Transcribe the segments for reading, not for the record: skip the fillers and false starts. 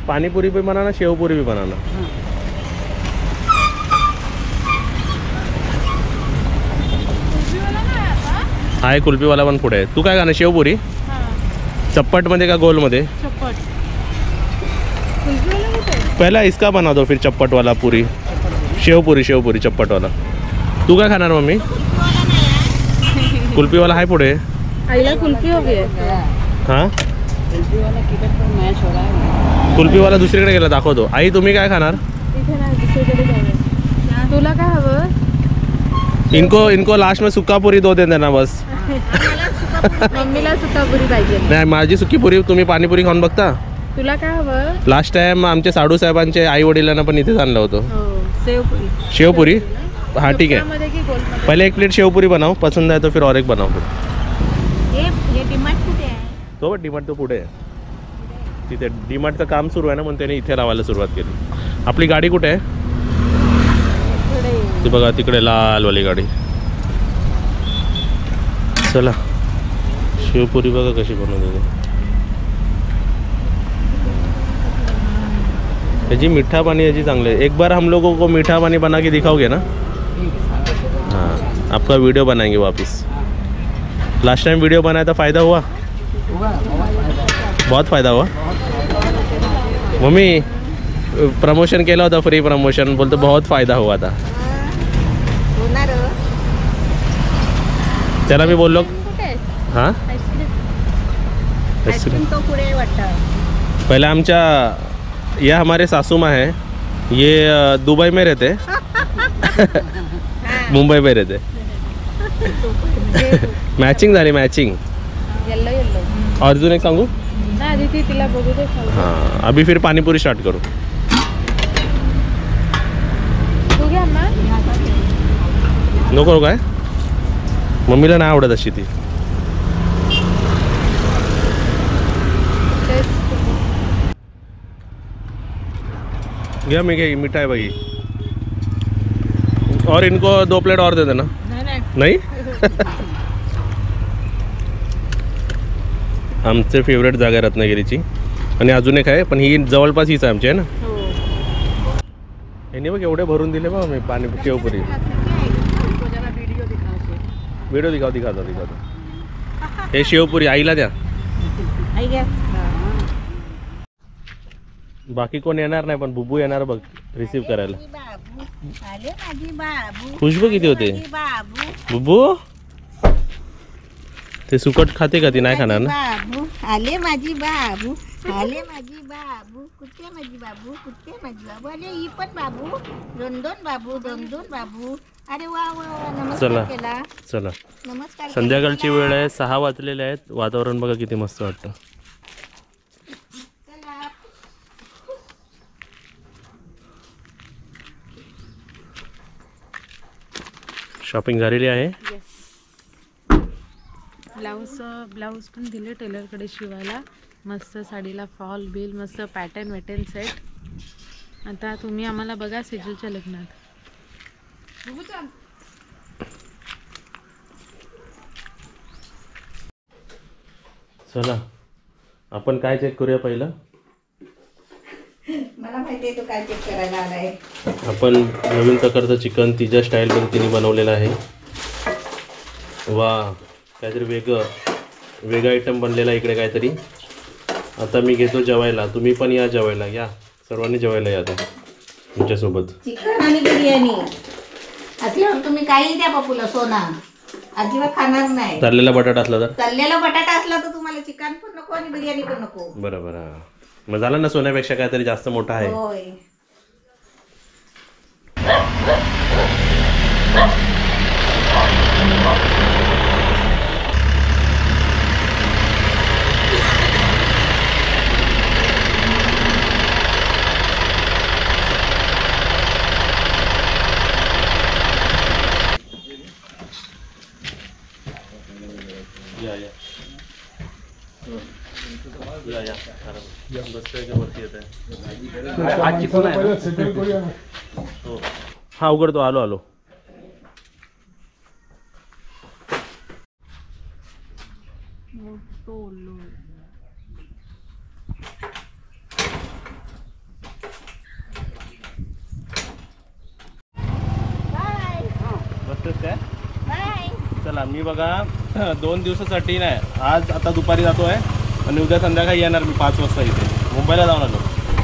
पानीपुरी भी बनाना, शेवपुरी भी बनाना। हाय कुल्फी वाला पण पुढे आहे। तू काय खाणार, शेवपुरी? चप्पट मध्ये का गोल मध्ये? चप्पट। पहला इसका बना दो, फिर चप्पट वाला पूरी, शेवपुरी शेवपुरी चप्पट वाला। तू काय खाणार मम्मी? कुल्फी वाला आहे पुढे। आईला कुल्फी हवी आहे। हां कुल्फी वाला दुसरीकडे गेला, दाखवतो। आई तुम्ही काय खाणार? इथे नाही, दुसरीकडे जाऊया। तुला काय हवं? इनको लास्ट में सुक्का पुरी दो दे देना बस। मम्मीला सुक्का पुरी पाहिजे। नाही, माझी सुकी पुरी, तुम्ही पाणीपुरी खाऊन बघता। तुला काय हवं? लास्ट टाइम आमचे साडू साहेबांचे आई वडिलांना पण इथेच आणलं होतं। शेवपुरी। शेवपुरी हाँ ठीक है, मध्ये की गोलमध्ये? पहले एक प्लेट शेवपुरी बनाओ, पसंद आहे तो फिर और एक बनाओ। ये डिमार्ट कुठे आहे? तो डीमार्ट तो पुढे आहे, तिथे डीमार्टचं काम सुरू आहे ना, म्हणून त्याने इथे लावायला सुरुवात केली। आपली गाडी कुठे आहे? ती बघा तिकडे लालवाली गाडी। चला शेवपुरी बघा कशी बनवते याची। मीठा पानी याची चांगले। एक बार हम लोगों को मीठा पानी बना के दिखाओगे ना? हाँ, आपका वीडियो बनाएंगे वापस। लास्ट टाइम वीडियो बनाया था, फ़ायदा हुआ? बहुत फ़ायदा हुआ। मम्मी प्रमोशन केला होता, फ्री प्रमोशन, बोलते बहुत फ़ायदा हुआ था। त्याला मी बोललो हाँ आईस्क्रीम तो पुढे वाटतं। पहले आमच्या यह हमारे सासू माँ है, ये दुबई में रहते मुंबई में रहते। मॅचिंग झाली, मॅचिंग। Yellow yellow. और अजून एक सांगू? नाही आधी ती तिला बघू दे। हाँ अभी फिर पानीपुरी स्टार्ट करू। तू घ्या ना। नको काय, मम्मीला नाही आवडत अशी ती। घ्या, मी घे, मिठाई बघी। और इनको 2 प्लेट और दे देना। नहीं आमचे फेवरेट जागा आहे रत्नागिरीची, आणि अजून एक आहे, पण ही जवळपास हीच आहे आमची, आहे ना? यांनी बघ एवढे भरून दिले बघ मी पाणी शेवपुरी। व्हिडिओ दिखातो। हे शेवपुरी आईला द्या, बाकी कोण येणार नाही, पण बुबू येणार बघ रिसीव करायला। खुशबू किती होते बुबू? ते सुकट खाते का ती? नाही खाणार ना? बाबू आले माझी बाबू, आले माझी बाबू, कुठे माझी बाबू, कुठे माझी बाबू, अरे ही पण बाबू, दोन बाबू, दोन बाबू। अरे वा वा वा, नमस्कार केला। चला नमस्कार। संध्याकाळची वेळ आहे, 6 वाजलेले आहेत। वातावरण बघा किती मस्त वाटतं। शॉपिंग झालेली आहे। ब्लाऊज पण दिले टेलरकडे शिवायला, मस्त साडीला फॉल बिल, मस्त पॅटर्न वेटर्न सेट। आता तुम्ही आम्हाला बघा सेजलच्या लग्नात। चला आपण काय चेक करूया पहिलं? मला माहिती आहे तू काय चेक करायला आलाय। आपण नवीन प्रकारचं चिकन तिच्या स्टाईल पद्धतीने बनवलेलं आहे। वा, काहीतरी वेगळं आयटम बनलेला इकडे काहीतरी। आता मी घेतो जेवायला, तुम्ही पण या जेवायला, या सर्वांनी जेवायला या आता तुमच्यासोबत। चिकन आणि बिर्याणी अजिबात तुम्ही काही द्या बापूला, सोना अजिबात खाणार नाही। तळलेला बटाटा असला तर? तळलेला बटाटा असला तर तुम्हाला चिकन पण नको आणि बिर्याणी पण नको। बरोबर, हा मग झालं ना, सोन्यापेक्षा काहीतरी जास्त मोठा आहे। होय। हा उघडतो, आलो। चला मी बघा 2 दिवसासाठी नाही, आज आता दुपारी जातो आहे आणि उद्या संध्याकाळी येणार मी 5 वाजता इथे. मुंबईला जाऊन आलो.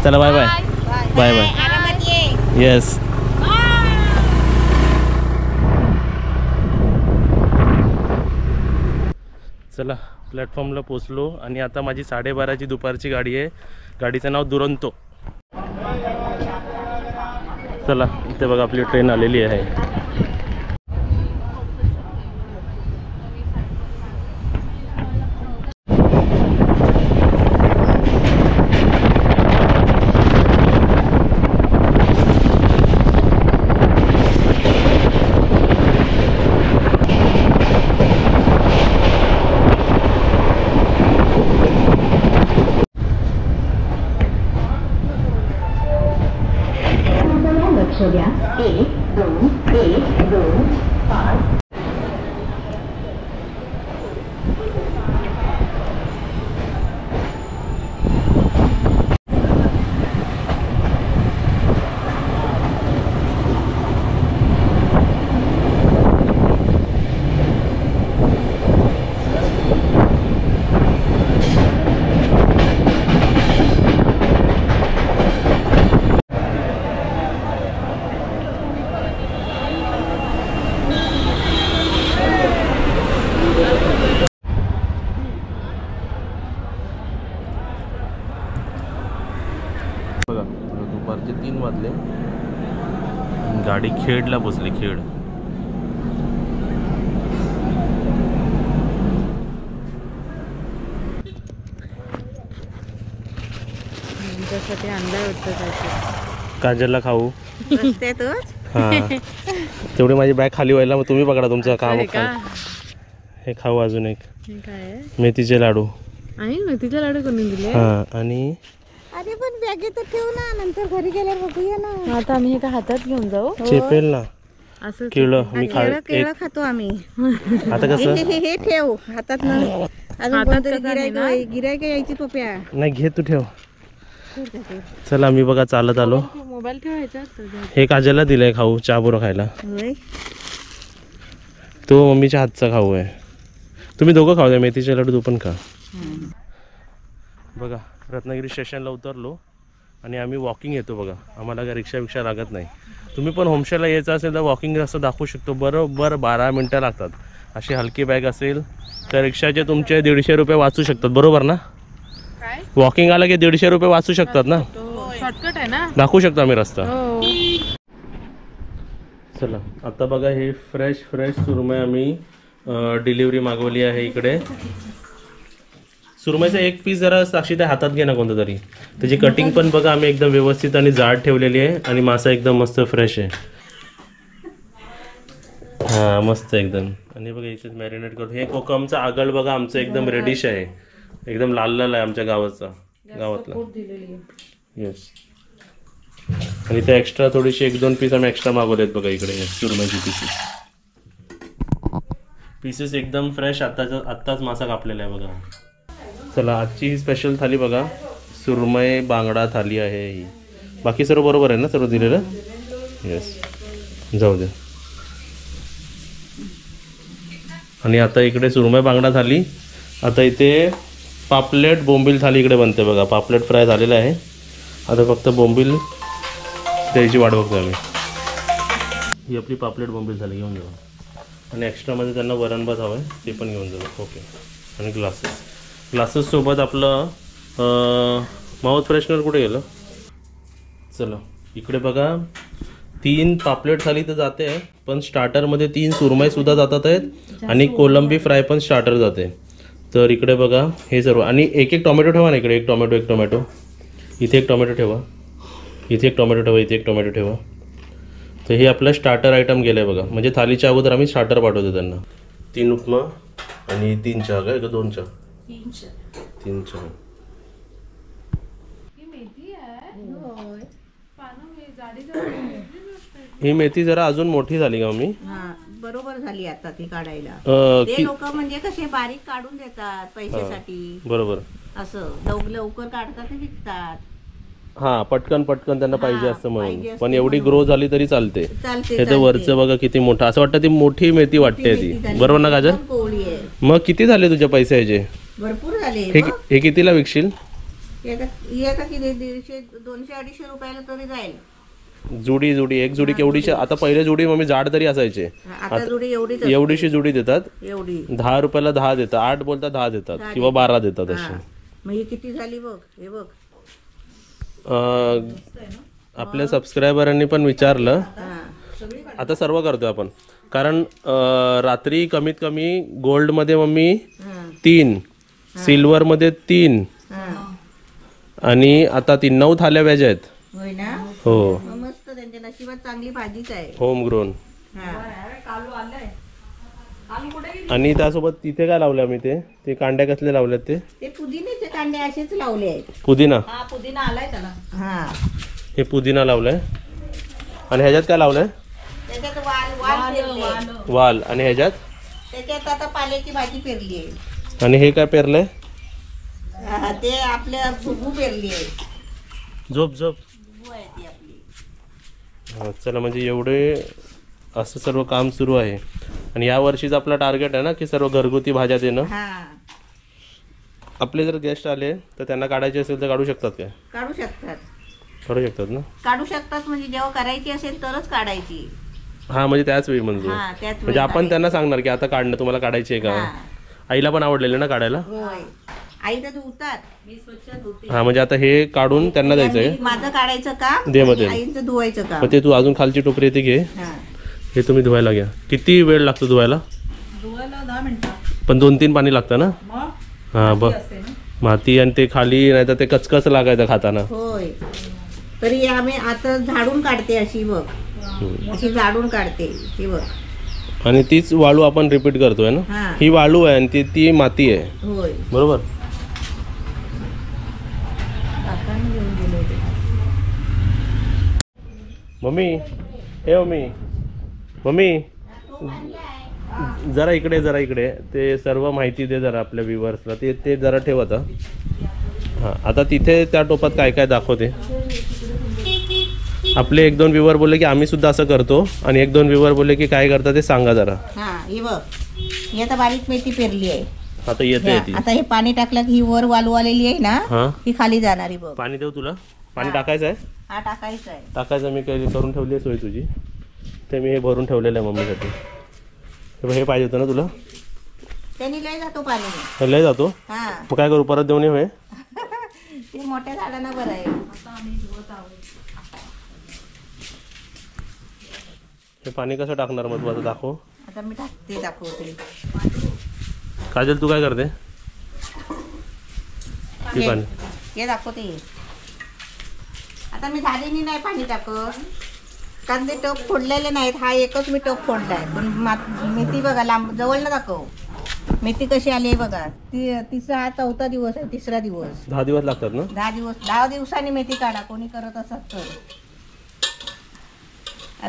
चला बाय बाय बाय बाय. आरामात ये. येस. चला प्लॅटफॉर्मला पोचलो आणि आता माझी 12:30ची दुपारची गाडी आहे. गाडीचं नाव दुरंतो. चला इथे बघा आपली ट्रेन आलेली आहे. बघा दुपारचे 3 वाजले. गाडी खेडला पोचली. खेड. तुमच्यासाठी आणलाय वाटतं काहीतरी. काजलला खाऊ. रस्त्यातच हा तेवढी माझी बॅग खाली व्हायला मग तुम्ही पकडा तुमचं काम. हे खाऊ. अजून एक काय आहे? मेथीचे लाडू. आणि मेथीचे लाडू कोणी दिले? हा आणि अरे पण बॅगेत ठेव ना, नंतर घरी गेल्यावर बघूया ना. आता आम्ही हे काय हातात घेऊन जाऊ? चेपेल ना. असं केळं मी केळं खातो आम्ही. आता कसं हे ठेव हातात ना. अजून कोणतरी गिरायक यायची टोप्या. नाही घे तू ठेव. चला मी बघा चालत आलो. मोबाईल ठेवायचा. हे काजलला दिलंय खाऊ चहा बरोबर खायला. होय. तो मम्मीच्या हातचा खाऊ आहे. तुम्ही दोघं खाऊ द्या. मेथीचे लाडू तू पण खा. बघा रत्नागिरी स्टेशनला उतरलो आणि आम्ही वॉकिंग येतो. बघा आम्हाला काय रिक्षा लागत नाही. तुम्ही पण होमस्टेला यायचं असेल तर वॉकिंग असं दाखवू शकतो. बरोबर 12 मिनटं लागतात. अशी हलकी बॅग असेल तर रिक्षाचे तुमचे 150 रुपये वाचू शकतात. बरोबर ना? काय वॉकिंग आला की 150 रुपये वाचू शकतात ना. शॉर्टकट आहे ना. दाखवू शकतो आम्ही रस्ता. हो. चला आता बघा हे फ्रेश सुरमई आम्ही डिलिव्हरी मागवली आहे इकडे. सुरमईचा एक पीस जरा साक्षी त्या हातात घे ना कोणतं तरी. त्याची कटिंग पण बघा आम्ही एकदम व्यवस्थित आणि जाड ठेवलेली आहे आणि मासा एकदम मस्त फ्रेश आहे. हां मस्त एकदम. आणि बघा इथेच मॅरिनेट करतो. हे कोकमचा आगळ बघा आमचं एकदम रेडिश आहे. एकदम लाल आहे आमच्या गावातला. येस. आणि ते एक्स्ट्रा थोडीशी 1-2 पीस आम्ही एक्स्ट्रा मागवलेत बघा इकडे सुरमईची पीसेस एकदम फ्रेश. आत्ताच मासा कापलेला आहे बघा. चला आजची ही स्पेशल थाली बघा. सुरमई बांगडा थाली आहे ही. बाकी सर्व बरोबर आहे ना सर्व दिलेलं? येस. जाऊ द्या. आणि आता इकडे सुरमई बांगडा थाली. आता इथे पापलेट बोंबील थाली इकडे बनते बघा. पापलेट फ्राय झालेलं आहे. आता फक्त बोंबील द्यायची वाट बघतो आम्ही. ही आपली पापलेट बोंबील थाली घेऊन जाऊ. आणि एक्स्ट्रामध्ये त्यांना वरण भात हवं आहे ते पण घेऊन जाऊ. ओके. आणि ग्लासेससोबत आपलं माउथ फ्रेशनर कुठे गेलं? चला इकडे बघा 3 पापलेट थाली तर जाते आहे पण स्टार्टरमध्ये 3 सुरमईसुद्धा जातात आहेत आणि कोलंबी फ्राय पण स्टार्टर जाते. तर इकडे बघा हे सर्व. आणि एक टोमॅटो ठेवा ना इकडे. एक टोमॅटो इथे एक टोमॅटो ठेवा. इथे एक टोमॅटो ठेवा. इथे एक टोमॅटो ठेवा. तर हे आपलं स्टार्टर आयटम गेलं आहे बघा. म्हणजे थालीच्या अगोदर आम्ही स्टार्टर पाठवतो त्यांना. 3 उपमा आणि 3 चहा काय का 2 चहा? 3 चहा. ही मेथी जरा अजून मोठी झाली का मम्मी? बरोबर झाली आता ती काढायला. ते लोक म्हणजे कसे बारीक काढून देतात पैशासाठी. बरोबर. असं लवकर काढतात आणि विकतात. हा पटकन त्यांना पाहिजे असतं पाहिजे म्हणून. असतं पण एवढी ग्रो झाली तरी चालते. चालते हे तर वरचं बघा किती मोठं, असं वाटतं ती मोठी मेथी वाटते ती. झाली. बरोबर ना काजल? एकदम कोवळी आहे. मग किती झाले तुझे पैसे ह्याचे? भरपूर झाले हे कितीला विकशील? हे आता किती 150 200-250 रुपयाला तरी जाईल. जुडी एक जुडी केवढीशी? आता पहिले जुडी मम्मी जाड तरी असायचे, आता जोडी एवढीच असते. एवढीशी जुडी देतात. एवढी 10 रुपयाला 10 देतात, 8 बोलतात 10 देतात किंवा 12 देतात असे. मग ही किती झाली बघ, हे बघ. आपल्या सबस्क्रायबरांनी पण विचारलं, हा. आता सर्व करतोय आपण. कारण रात्री कमीत कमी गोल्डमध्ये मम्मी हा. 3, सिल्वरमध्ये 3 हा. आणि आता 9 थाल्या व्याज आहेत. होय ना? हो, मग मस्त, त्यांच्या नशिबात चांगली भाजीच आहे. Home grown. हा. आणि त्यासोबत तिथे काय लावले आम्ही? ते कांड्या कसले लावल्यात? ते पुदिन्याचे कांडे असेच लावले आहेत. पुदिना. पुदिना आलाय त्याला. हा. हे पुदिना लावलाय. आणि ह्याच्यात काय लावलंय? त्याच्यात वाल पेरली. वाल. आणि ह्याच्यात? त्याच्यात आता पाल्याची भाजी पेरली आहे. आणि हे काय पेरलंय? ते आपल्या भुबू पेरली आहे. झोप भुबू आहे ती आपली. हा, चला म्हणजे एवढे असं सर्व काम सुरू आहे. आणि या वर्षीच आपला टार्गेट आहे ना की सर्व घरगुती भाज्या देणं. हा. आपले जर गेस्ट आले तर त्यांना काढायचे असेल तर काढू शकतात काय? काढू शकतात. काढू शकतात ना? काढू शकतात म्हणजे जेव्हा करायची असेल तरच काढायची. हा, म्हणजे त्याच वेळी म्हणजे हा, त्याच म्हणजे वेळी आपण त्यांना सांगणार की आता काढणं तुम्हाला काढायची आहे का? हा. आईला पण आवडलेलं ना काढायला? होय. आई तर धुतात, मी स्वच्छ धुते. हा, म्हणजे आता हे काढून त्यांना द्यायचंय. माझं काढायचं काम, दे मध्ये. आईचं धुवायचं काम. मग ते तू अजून खालची टोपरी ती घे. हा. हे तुम्ही धुवायला घ्या. किती वेळ लागतो धुवायला? 10 मिनिटं. पण 2-3 पाणी लागतं ना? हा बघ, माती आणि ते खाली, नाही तर ते कचकच लागायचं खाताना. होय. तरी आम्ही आता झाडून काढते अशी बघ, अशी झाडून काढते ही बघ. आणि तीच वाळू आपण रिपीट करतोय ना? हा. ही वाळू आहे आणि ती माती आहे. होय. बरोबर. काकांनी घेऊन गेले होते. मम्मी जरा इकडे ते सर्व माहिती दे जरा आपल्या व्ह्युअर्सला. ते जरा ठेव आता. हां, आता तिथे त्या टोपात काय काय दाखवते. आपले 1-2 व्ह्युअर बोलले की आम्ही सुद्धा असं करतो, आणि 1-2 व्ह्युअर बोलले की काय करता ते सांगा जरा. हा, ही बघ, ही आता बारीक मेथी पेरली आहे. आता येते ती. आता हे पाणी टाकलं की ही वर वालू आलेली आहे ना, हां, ही खाली जाणारी बघ. पाणी देऊ तुला? पाणी टाकायचं आहे? हा, टाकायचं आहे. टाकायचं. मी काही करून ठेवली आहे सोय तुझी. ते मी हे भरून ठेवलेलं आहे मम्मीसाठी. हे पाहिजे होतं ना तुला? त्यांनी लय जातो पाणी. हे लय जातो. हा. मग काय करू, परत देऊन ये. ते मोठ्या झाडांना बरं आहे. हे पाणी कसं टाकणार मग तू आता दाखव. आता मी टाकते, दाखवते. काजल तू काय करते? ती पाणी हे दाखवते. आता मी झालेली नाही पाणी टाकत, कारण ते टोप फोडलेले नाहीत. हा एकच मी टोप फोडलाय. पण मेथी बघा लांब जवळ ना दाखव. मेथी कशी आली आहे बघा. तिसरा 4था दिवस आहे, 3रा दिवस. 10 दिवस लागतात ना? 10 दिवसांनी मेथी काढा, कोणी करत असत तर.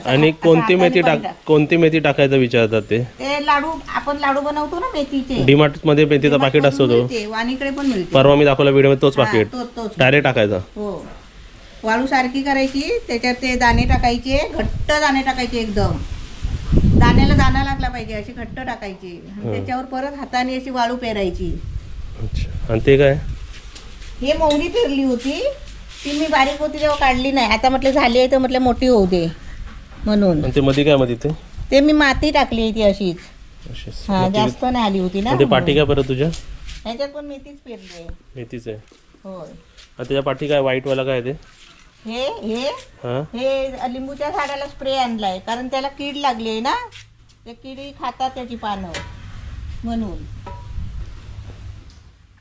आणि कोणती मेथी टाकायचं विचारतात ते लाडू, आपण लाडू बनवतो ना मेथीचे. डीमार्ट मध्ये मेथीचा पाकिट असतो तो. वाणीकडे पण मिळते. परवा मी दाखवला व्हिडिओ मध्ये, तोच पाकिट तोच डायरेक्ट टाकायचा. हो. वाळू सारखी करायची, त्याच्यात ते दाणे टाकायचे, घट्ट दाणे टाकायचे एकदम. दाण्याला दाणा लागला पाहिजे अशी घट्ट टाकायची. त्याच्यावर परत हाताने अशी वाळू पेरायची. अच्छा. आणि ते काय? हे मोहरी पेरली होती, ती मी बारीक होती तेव्हा काढली नाही. आता म्हटलं झाली आहे तर म्हटलं मोठी होऊ दे म्हणून. ते मध्ये काय मध्ये ते मी माती टाकली होती अशीच. हा, जास्त नाही आली होती ना. ते पाठी काय परत तुझ्या? ह्याच्यात पण मेथीच पेरली आहे. मेथीच आहे. होय. त्याच्या पाठी काय व्हाईट वाला काय ते? हे लिंबूच्या झाडाला स्प्रे आणलाय, कारण त्याला कीड लागली आहे ना. ते किडी खातात त्याची पानं म्हणून.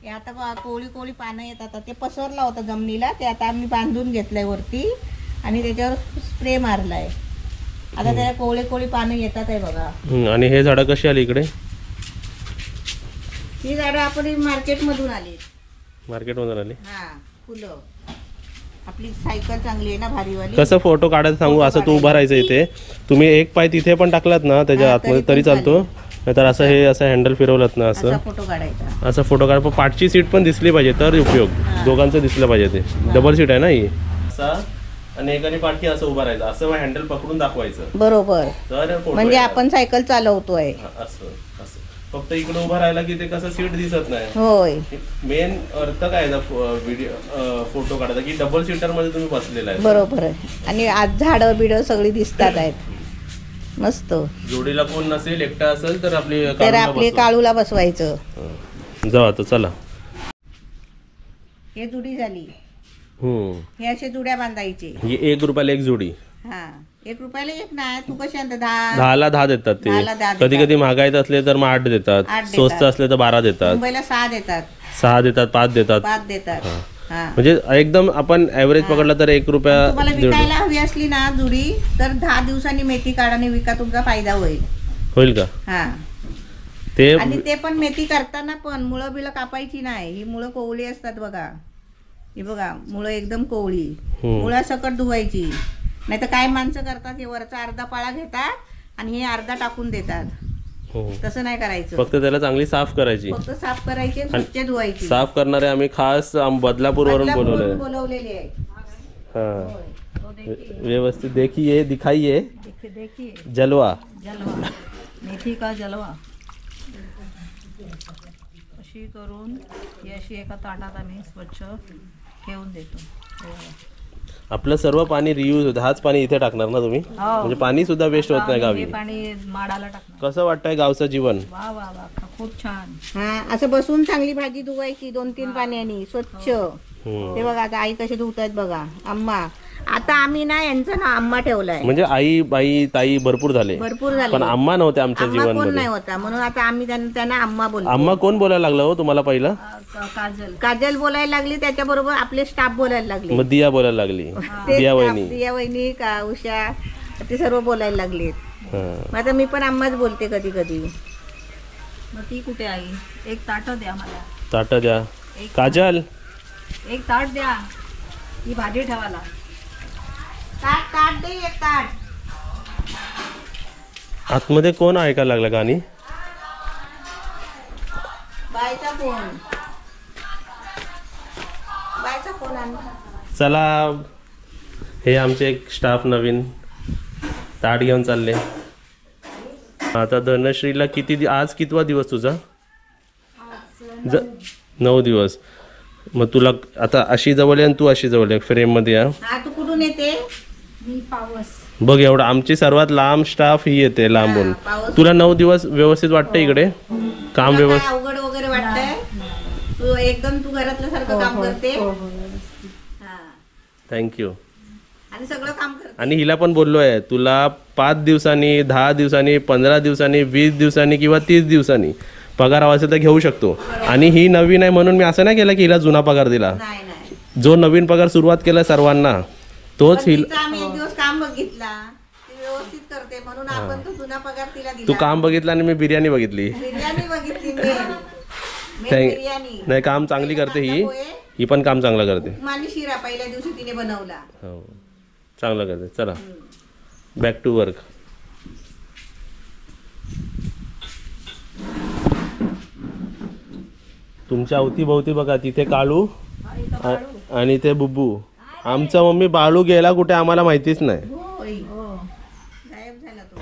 हे आता कोळी पानं येतात. ते पसरला होता जमिनीला, ते आता आम्ही बांधून घेतलंय वरती आणि त्याच्यावर स्प्रे मारलाय. आता त्याला कोळी पानं येतात आहे बघा. आणि हे झाडं कशी आली इकडे? ही झाडं आपण मार्केटमधून आली. मार्केटमधून आली? हा, फुलं. आपली सायकल चांगली आहे ना, भारीवाली. कसं फोटो काढायचं सांगू? असं तू उभं राहायचं इथे. तुम्ही एक पाय तिथे पण टाकलात ना त्याच्या आतमध्ये तरी चालतो. नाहीतर असं हे असं हँडल फिरवलात ना, असं फोटो काढायचा. असं फोटो काढ. पण पाठची सीट पण दिसली पाहिजे तर उपयोग. दोघांचं दिसलं पाहिजे. ते डबल सीट आहे ना ही. असा आणि एकाने पाठी असं उभा राहायचं, असं हँडल पकडून दाखवायचं बरोबर, तर photo म्हणजे येणार. आपण सायकल चालवतोय. असं असं फक्त इकडे उभा राहिला की ते कसं सीट दिसत नाही. होय, मेन अर्थ काय व्हिडिओ फोटो काढायचा की डबल सीटर मध्ये तुम्ही बसलेला आहे. बरोबर आहे. आणि आज झाडं बिडं सगळी दिसतात आहेत मस्त. जोडीला कोण नसेल, एकटा असेल तर आपली तर काढून आपले बसवा. काळूला बसवायचं. जाऊ आता चला. हे जुडी झाली, हम्म, हे असे जुड्या बांधायचे. ही 1 रुपयाला एक जोडी. हा, 1 रुपयाला एक नाही. तू कशी आणता? 10. 10ला 10 देतात ते. 10ला 10 कधी कधी महागाईत असले तर मग 8 देतात, 8 देतात. स्वस्त असले तर 12 देतात, मुंबईला 6 देतात, 6 देतात, 5 देतात. 5 देतात. हा, म्हणजे एकदम आपण ऍव्हरेज पकडला तर 1 रुपया तुम्हाला जोडी. विकायला हवी असली ना जुडी तर 10 दिवसांनी मेथी काढाने विका, तुमचा फायदा होईल. होईल का हा, ते? आणि ते पण मेथी करताना पण मुळं बिळं कापायची नाही. ही मुळं कोवळी असतात बघा, ही बघा मुळं एकदम कोवळी, मुळा सकट धुवायची. नाही तर काय माणसं करतात, हे वरचा अर्धा पाळा घेतात आणि हे अर्धा टाकून देतात. तसं नाही करायचं. फक्त त्याला चांगली साफ करायची, फक्त साफ करायची, स्वच्छ धुवायची. साफ करणारे आम्ही खास बदलापूर वरून बोलवलंय. बोलवलेली आहे. हा, व्यवस्थित देखिए, दिखाइए, देखिए जलवा. जलवा, मेथी का जलवा. अशी करून ही अशी एका ताटात आम्ही स्वच्छ ठेवून देतो. आपलं सर्व पाणी रियूज होतं. हाच पाणी इथे टाकणार ना तुम्ही? म्हणजे पाणी सुद्धा वेस्ट होत नाही गावी. पाणी माडाला टाकणार. कसं वाटतंय गावचं जीवन? वा वा वा, खूप छान. हा, असं बसून चांगली भाजी धुवायची 2-3 पाण्याने स्वच्छ. ते बघा आता आई कसे धुतायत बघा. आम्हा आता आम्ही ना यांचं ना आम्हा ठेवलाय. म्हणजे आई बाई ताई भरपूर झाले, भरपूर झाले, पण आम्हा नव्हते आमच्या आम्हा कोण जीवनमध्ये. नाही होता, म्हणून आता आम्ही त्यांना आम्हा बोलतो. आम्हा कोण बोलायला लागलं हो तुम्हाला पहिलं? काजल बोलायला लागली, त्याच्याबरोबर आपले स्टाफ बोलायला लागले. मग दिया बोलायला लागली, ते दिया staff, वहिनी. दिया वहिनी का उषा, ते सर्व बोलायला लागलेत. हा. मग आता मी पण आम्हाच बोलते कधी कधी. मग ती कुठे आई? एक ताट द्या मला, ताटं द्या. काजल, एक ताट द्या, ही भाजी ठेवायला. ताट दे, एक ताट. आतमध्ये कोण ऐकायला लागलं गाणी? बायचा फोन, बायचा फोन आण. चला, हे आमचे एक स्टाफ नवीन ताट घेऊन चालले. आता धनश्रीला आज कितवा दिवस तुझा? 9 दिवस. मग तुला आता अशी जवळ आहे आणि तू अशी जवळ आहे, फ्रेम मध्ये या. हा, तू कुठून येते? मी पावस. बघ एवढं आमची सर्वात लांब स्टाफ ही येते लांबून. पावस. तुला 9 दिवस व्यवस्थित वाटतं इकडे काम? तुला व्यवस्थित? काय अवघड वगैरे वाटतंय? तू एकदम तू घरातलं सारखं काम करते. हा, थँक्यू. आणि सगळं काम करते. आणि हिला पण बोललोय, तुला 5 दिवसांनी, 10 दिवसांनी, 15 दिवसांनी, 20 दिवसांनी किंवा 30 दिवसांनी पगार हवा असेल तर घेऊ शकतो. आणि ही नवीन आहे म्हणून मी असं नाही केलं की हिला जुना पगार दिला. नाही नाही, जो नवीन पगार सुरुवात केला सर्वांना तोच पण हिला. तिचं आम्ही एक दिवस काम बघितला, ती व्यवस्थित करते म्हणून आपण तो जुना पगार तिला तू दिला. काम बघितलं आणि मी बिर्याणी बघितली. बिर्याणी बघितली, मेन Thank- बिर्याणी. नाही, काम चांगली करते ही पण काम चांगलं करते. माझी शिरा पहिल्या दिवशी तिने बनवला. हो, चांगलं करते. चला बॅक टू वर्क. तुमच्या अवतीभोवती बघा, तिथे काळू आणि ते बुब्बू. आमचा मम्मी बाळू गेला कुठे आम्हाला माहितीच नाही. होय, गायब झाला तो.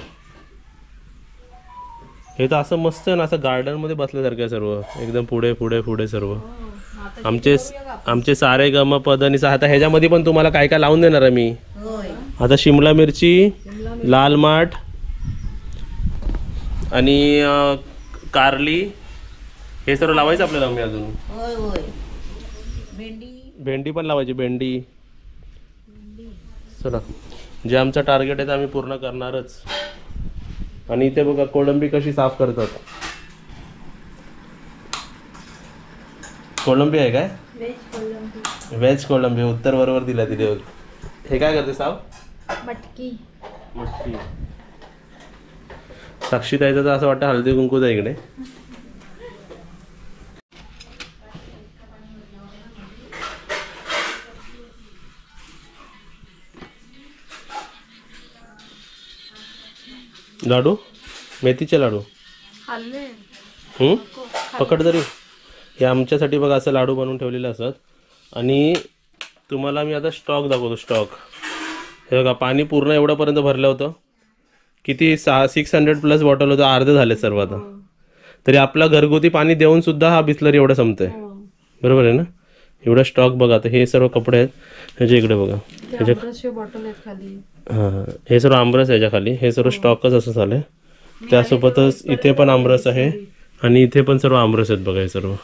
हे तर असं मस्त आहे ना, असं गार्डन मध्ये बसल्यासारखं आहे सर्व, एकदम पुढे पुढे पुढे सर्व. आमचे सारे गम पदनिसा. आता ह्याच्यामध्ये पण तुम्हाला काय काय लावून देणार आहे मी. होय, आता शिमला मिरची, लाल माठ आणि कारली हे सर्व लावायचं आपल्याला. मी अजून होय, होय. भेंडी, भेंडी पण लावायची, भेंडी. चला, जे आमचं टार्गेट आहे ते आम्ही पूर्ण करणारच. आणि इथे बघा कोळंबी कशी साफ करतात. कोळंबी आहे काय? व्हेज कोळंबी. उत्तर बरोबर दिला तिथे. हे काय करते साफ? मटकी. मटकी. साक्षी द्यायचं तर असं वाटतं हळदी कुंकू द्या इकडे. लाडू, मेथीचे लाडू. पकड तरी. हे आमच्यासाठी बघा असं लाडू बनवून ठेवलेले असतात. आणि तुम्हाला मी आता स्टॉक दाखवतो. स्टॉक हे बघा, पाणी पूर्ण एवढ्यापर्यंत भरलं होतं. किती 600 प्लस बॉटल होतं, अर्धे झाले सर्व आता. तरी आपला घरगुती पाणी देऊन सुद्धा हा बिस्लरी एवढं संपतंय. बरोबर आहे ना. एवढा स्टॉक बघा. आता हे सर्व कपडे आहेत ह्याच्या इकडे बघा, हां हे सर्व आमरस ह्याच्या खाली, हे सर्व स्टॉकच असं झालंय. त्यासोबतच इथे पण आमरस आहे आणि इथे पण सर्व आमरस आहेत बघा हे सर्व.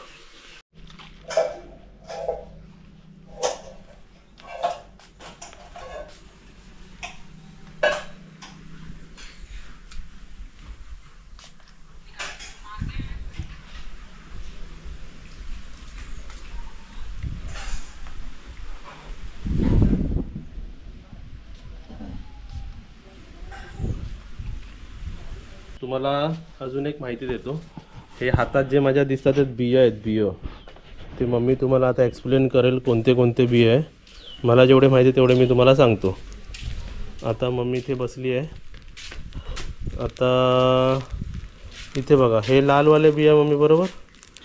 तुम्हाला अजून एक माहिती देतो. हे हातात जे माझ्या दिसतात ते बिया आहेत, बियो. ते मम्मी तुम्हाला आता एक्सप्लेन करेल कोणते कोणते बिये आहे. मला जेवढे माहिती तेवढे मी तुम्हाला सांगतो. आता मम्मी इथे बसली आहे. आता इथे बघा, हे लालवाले बिया मम्मी बरोबर.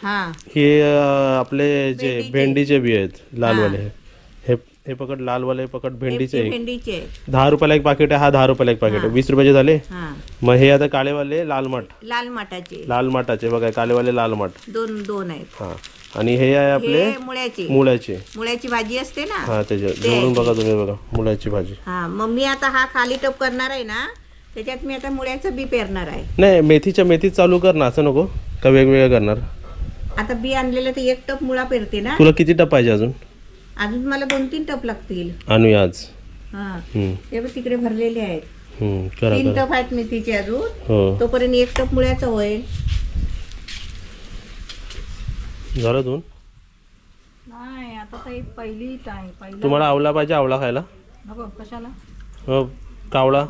हा हे आपले जे भेंडीचे बिये आहेत लालवाले. हे पकड लालवाले, पकड भेंडीचे. भेंडीचे 10 रुपयाला एक पाकिट आहे, हा 10 रुपयाला एक पाकिट आहे, 20 रुपयाचे झाले. हा मग हे आता काळेवाले लाल माठाचे माठाचे बघा, काळेवाले लाल माठ दोन आहेत. हा आणि हे आहे आपले हे मुळ्याची भाजी असते ना. हा त्याच्या जोडून बघा तुम्ही बघा, मुळ्याची भाजी. हा मग मी आता हा खाली टप करणार आहे ना, त्याच्यात मी आता मुळ्याचं बी पेरणार आहे. नाही, मेथीच चालू कर ना, असं नको का वेगवेगळं करणार. आता बी आणलेलं तर एक टप मुळा पेरते ना. तुला किती टप पाहिजे अजून? अजून मला 2-3 टप लागतील. आणूया आज. हा ते बघ तिकडे भरलेले आहेत. करा 3 करा. टप आहेत मेथीचे अजून. हो तोपर्यंत एक टप मुळ्याचं होईल. झालं दोन. नाही आता पहिलीच आहे. तुम्हाला आवळा पाहिजे? आवळा खायला नको कशाला? हो कावळा.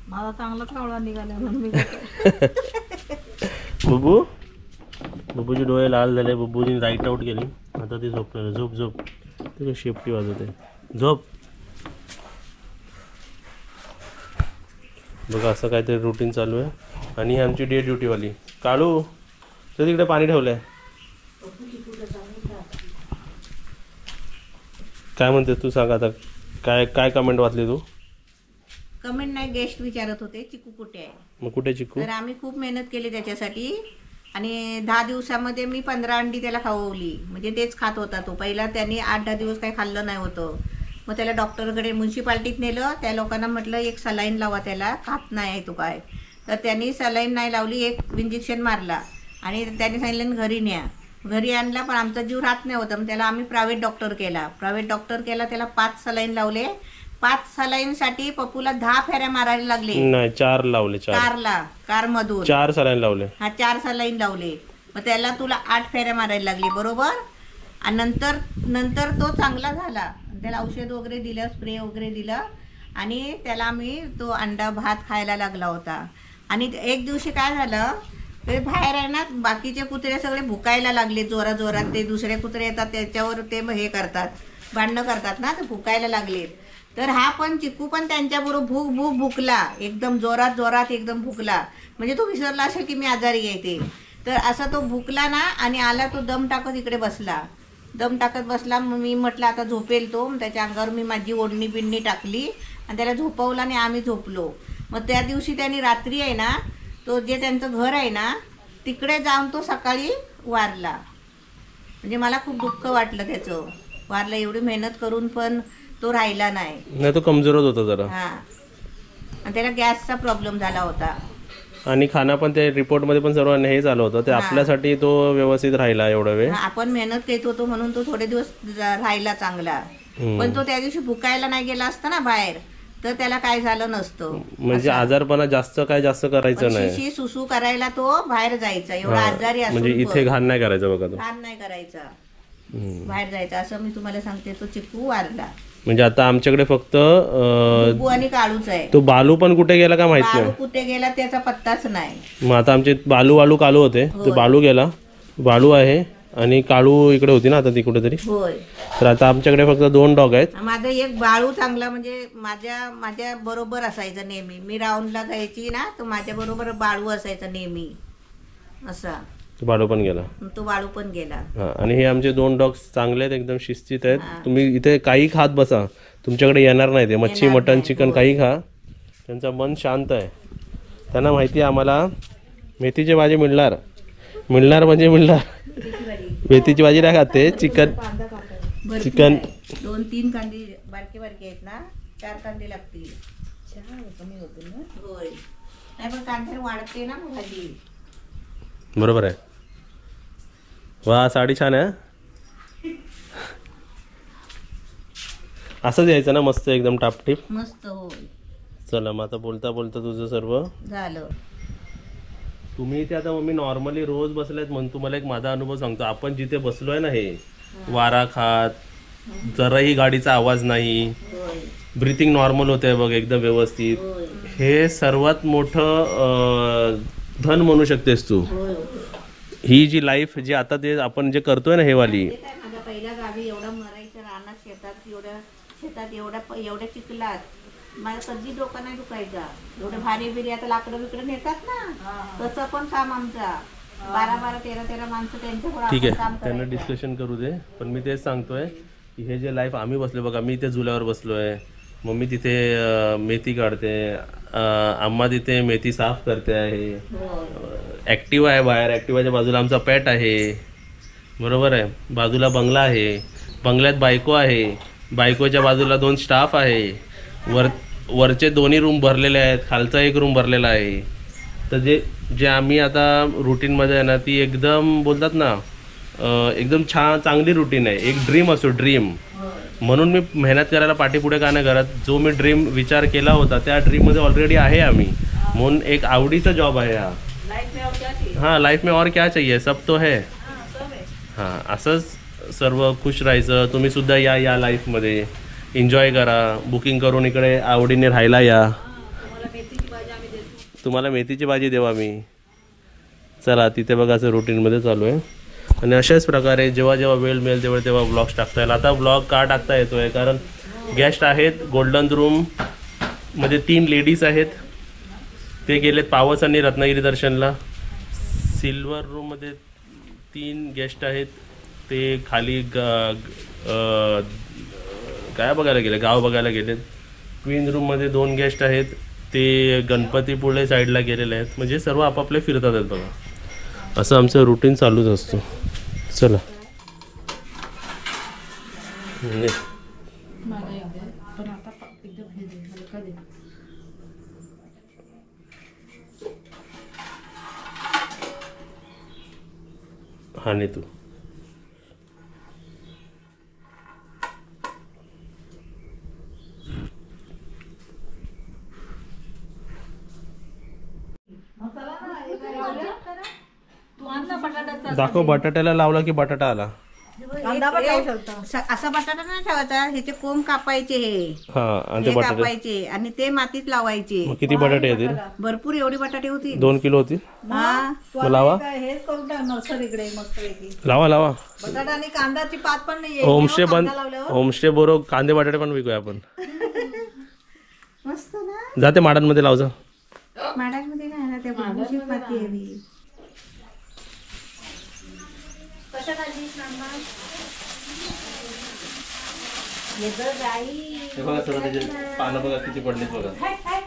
मला चांगला कावळा निघाला म्हणून मी बुबूचे डोळे लाल झाले. बुबूनी राईट आउट केली. आता ती झोपणार. झोप झोप. ते शेपटी वाजवते. झोप. बघा असं काहीतरी रुटीन चालू आहे. आणि ही आमची डे ड्युटीवाली काळू, तर तिकडे पाणी ठेवलंय. काय म्हणते तू, सांग आता. काय काय कमेंट वाचली तू? कमेंट नाही, गेस्ट विचारत होते चिकू कुठे आहे. मग कुठे चिकू? तर आम्ही खूप मेहनत केली त्याच्यासाठी आणि 10 दिवसामध्ये मी 15 अंडी त्याला खावली. म्हणजे तेच खात होता तो. पहिला त्यांनी 8-10 दिवस काही खाल्लं नाही होतं. मग त्याला डॉक्टरकडे म्युन्सिपाल्टीत नेलं. त्या लोकांना म्हटलं एक सलाईन लावा त्याला, खात नाही आहे तो काय. तर त्यांनी सलाईन नाही लावली, एक इंजेक्शन मारला आणि त्यांनी सांगितलं घरी न्या. घरी आणला पण आमचा जीव राहत नाही होता. मग त्याला आम्ही प्रायव्हेट डॉक्टर केला. त्याला 5 सलाईन लावले. 5 सलाईनसाठी पप्पूला 10 फेऱ्या मारायला लागले. नाही 4 लावले. कार मधून 4 सलाईन लावले. हा 4 सलाईन लावले. मग त्याला तुला 8 फेऱ्या मारायला लागली बरोबर. आणि नंतर तो चांगला झाला. त्याला औषध वगैरे दिलं, स्प्रे वगैरे दिलं आणि त्याला आम्ही तो अंडा भात खायला लागला होता. आणि एक दिवशी काय झालं, ते बाहेर आहे ना बाकीचे कुत्रे सगळे भुकायला लागले जोरात. ते दुसरे कुत्रे येतात त्याच्यावर ते हे करतात, भांडणं करतात ना, ते भुकायला लागले. तर हा पण चिकू पण त्यांच्याबरोबर भुकला एकदम जोरात एकदम भुकला. म्हणजे तो विसरला असेल की मी आजारी आहे ते. तर असा तो भुकला ना आणि आला तो दम टाकत इकडे बसला. मग मी म्हटलं आता झोपेल तो. त्याच्या अंगावर मी माझी ओढणी बिडणी टाकली आणि त्याला झोपवला आणि आम्ही झोपलो. मग त्या दिवशी त्यांनी रात्री आहे ना, तो जे त्यांचं घर आहे ना तिकडे जाऊन तो सकाळी वारला. म्हणजे मला खूप दुःख वाटलं त्याचं. वारला, एवढी मेहनत करून पण तो राहिला नाही. तो कमजोरच होता जरा. हा आणि त्याला गॅसचा प्रॉब्लेम झाला होता. आणि खाना पण ते रिपोर्ट मध्ये पण सर्व हे झालं होतं. ते आपल्यासाठी तो व्यवस्थित राहिला एवढा वेळ. आपण मेहनत घेत होतो म्हणून तो थोडे दिवस राहिला चांगला. पण तो त्या दिवशी भुकायला नाही गेला असता ना बाहेर तर त्याला काय झालं नसतं. म्हणजे आजारपणा जास्त करायचं नाही. शिशी सुसू करायला तो बाहेर जायचा. एवढा आजारी असून म्हणजे इथे घाण नाही करायचं बघा. तो घाण नाही करायचा, बाहेर जायचा. असं मी तुम्हाला सांगते. तो चिकू वारला. म्हणजे आता आमच्याकडे फक्त बुबू आणि काळूच आहे. तो बालू पण कुठे गेला का माहित नाही. कुठे गेला त्याचा पत्ताच नाही. मग आता आमचे बालू कालू होते. तो बालू गेला. बालू आहे आणि काळू इकडे होती ना आता ती कुठेतरी. होय. तर आता आमच्याकडे फक्त 2 डॉग आहेत. माझा एक बाळू चांगला म्हणजे माझ्या बरोबर असायचा नेहमी. मी राऊंडला जायची ना तर माझ्या बरोबर बाळू असायचा नेहमी. असा बाळू पण गेला. तो बाळू पण गेला. हा, आणि हे आमचे 2 डॉग्स चांगले आहेत, एकदम शिस्तीत आहेत. तुम्ही इथे काही खात बसा, तुमच्याकडे येणार नाही ते. मच्छी मटण चिकन काही खा, त्यांचं मन शांत आहे. त्यांना माहिती आहे आम्हाला मेथीची भाजी मिळणार म्हणजे मिळणार. मेथीची भाजी नाही खाते, चिकन 2-3 कांदे बारके आहेत ना, 4 कांदे लागतील. कमी होतील ना. होय, नाही पण कांदे वाढते ना भाजी. बरोबर आहे. वा, साडी छान आहे. असंच यायचं ना, मस्त एकदम टापटीप मस्त. होय, चला मग आता बोलता बोलता तुझं सर्व झालं. तुम्ही इथे आता मम्मी नॉर्मली रोज बसलायत म्हणून तुम्हाला एक माझा अनुभव सांगतो. आपण जिथे बसलोय ना, हे वारा खात, जराही गाडीचा आवाज नाही, होय, ब्रीथिंग नॉर्मल होते बघ एकदम व्यवस्थित. होय, हे सर्वात मोठं धन म्हणू शकतेस तू. होय. ही जी लाईफ जी आता ते आपण जे करतोय ना, हे वाली, ते काय माझ्या पहिल्या गावी एवढं मरायचं, रानात शेतात एवढ्या चिखलात माझ्या कधी डोका नाही दुखायचा. एवढे भारी बिरी आता लाकडं बिकडं नेतात ना, तसं पण काम आमचा. 12-12, 13-13 माणसं त्यांच्याकडे ठीक आहे, काम त्यांना करायचं. डिस्कशन करू दे. पण मी तेच सांगतोय की हे जे लाईफ आम्ही बसलो बघा, मी इथे झुल्यावर बसलोय, मम्मी तिथे मेथी काढते, आम्हा तिथे मेथी साफ करते आहे, ॲक्टिवा आहे बाहेर, ॲक्टिवाच्या बाजूला आमचा पॅट आहे, बरोबर आहे, बाजूला बंगला आहे, बंगल्यात बायको आहे, बायकोच्या बाजूला 2 स्टाफ आहे, वरचे 2 रूम भरलेले आहेत, खालचा 1 रूम भरलेला आहे. तर जे आम्ही आता रुटीनमध्ये आहे ना, ती एकदम बोलतात ना, एकदम छान चांगली रुटीन आहे. एक ड्रीम असतो, ड्रीम. म्हणून मी मेहनत करायला पाठीपुढे का नाही करत. जो मी ड्रीम विचार केला होता त्या ड्रीममध्ये ऑलरेडी आहे आम्ही, म्हणून एक आवडीचा जॉब आहे हा. हां, लाईफ में और क्या चाहिए, सब तो है. हां, असंच सर्व खुश राहायचं. तुम्ही सुद्धा या लाईफमध्ये एन्जॉय करा, बुकिंग करून इकडे आवडीने राहायला या. तुम्हाला मेथीची भाजी देऊ आम्ही. चला, तिथे बघा असं रुटीनमध्ये चालू आहे. आणि अशाच प्रकारे जेव्हा जेव्हा वेळ मिळेल तेव्हा ब्लॉग्स टाकता येईल. आता ब्लॉग का टाकता येतो आहे कारण गेस्ट आहेत. गोल्डन रूममध्ये 3 लेडीज आहेत, ते गेलेत पावस आणि रत्नागिरी दर्शनला. सिल्वर रूममध्ये 3 गेस्ट आहेत, ते खाली काय बघायला गेले, गाव बघायला गेलेत. क्वीन रूममध्ये 2 गेस्ट आहेत, ते गणपतीपुळे साईडला गेलेले आहेत. म्हणजे सर्व आपापले फिरतात आहेत बघा. असं आमचं रुटीन चालूच असतो. चला हा नाही तू दाखव. बटाट्याला लावला की बटाटा आला. असा बटाटा नाही ठेवायचा, ह्याचे कोंब कापायचे, हा, आणि ते हे बटाटे कापायचे आणि ते मातीत लावायचे. मग किती बटाटे येतील? भरपूर, एवढे बटाटे होतील. 2 किलो होतील. हा, मग लावा, हेच करून टाक नर्सरीकडे मस्त लावा. बटाटा आणि कांद्याची पात पण नाही. होमस्टे बरोबर कांदे बटाटे पण विकूया आपण. मस्त ना. जाते माडांमध्ये लावजा. माडांमध्ये नाही ना, त्या बांबूची पाती आहे. हे बघा सर्व त्याचे पानं बघा किती पडलेत बघा.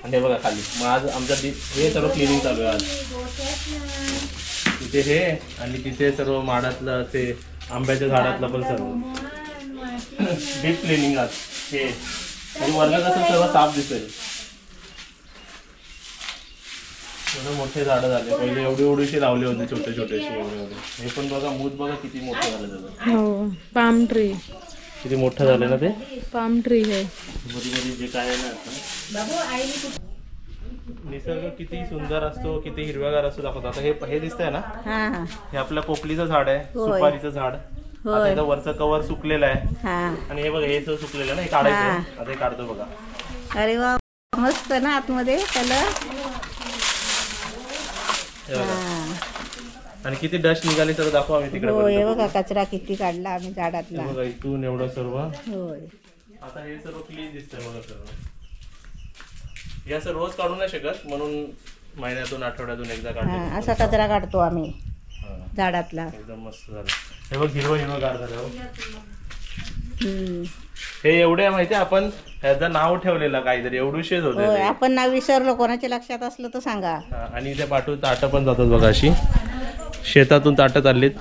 आणि हे बघा खाली. मग आज आमच्या हे सर्व क्लिनिंग चालू आहे. आज तिथे हे आणि तिथे सर्व माडातलं ते आंब्याच्या झाडातलं पण सर्व डीप क्लिनिंग आज हे. आणि वरनं कसं सर्व साफ दिसेल. मोठे झाडं झाले. पहिले एवढीशी लावले होते, छोटे छोटेसे एवढे. हे पण बघा, मूठ बघा किती मोठं झालं त्याचं. हो, पाम ट्री किती मोठं झालं ना ते. पाम ट्री आहे. मध्ये जे काय आहे ना आता निसर्ग किती सुंदर असतो, किती हिरवागार असतो दाखवतो. आता हे दिसतंय ना, हे आपलं पोपलीचं झाड आहे, सुपारीचं झाड. आता इथं वरचं कव्हर सुकलेलं आहे. आणि हे बघा, हे सुकलेलं आहे ना, हे काढायचं. आता हे काढतो बघा. अरे वा, मस्त ना आतमध्ये त्याला. आणि किती डस्ट निघाली तर दाखवा आम्ही तिकडे. हे बघा कचरा किती काढला आम्ही झाडातला. बघा इथून एवढं सर्व. होय, आता हे सर्व क्लीन दिसतंय बघा सर्व. हे असं रोज काढू नाही शकत, म्हणून महिन्यातून आठवड्यातून एकदा काढतो. असा कचरा काढतो आम्ही. झाडातला. एकदम मस्त झालं. हे बघ हिरवं हिरवं गार झालं हो. हम्म. हे एवढे माहिती आपण ह्याचं नाव ठेवलेलं काहीतरी एवढूशेच होते होय, ते. आपण नाव विसरलो, कोणाच्या लक्षात असलं तर सांगा. हा, आणि इथे पाठवून ताटं पण जातात बघा, अशी शेतातून ताटं चाललीत.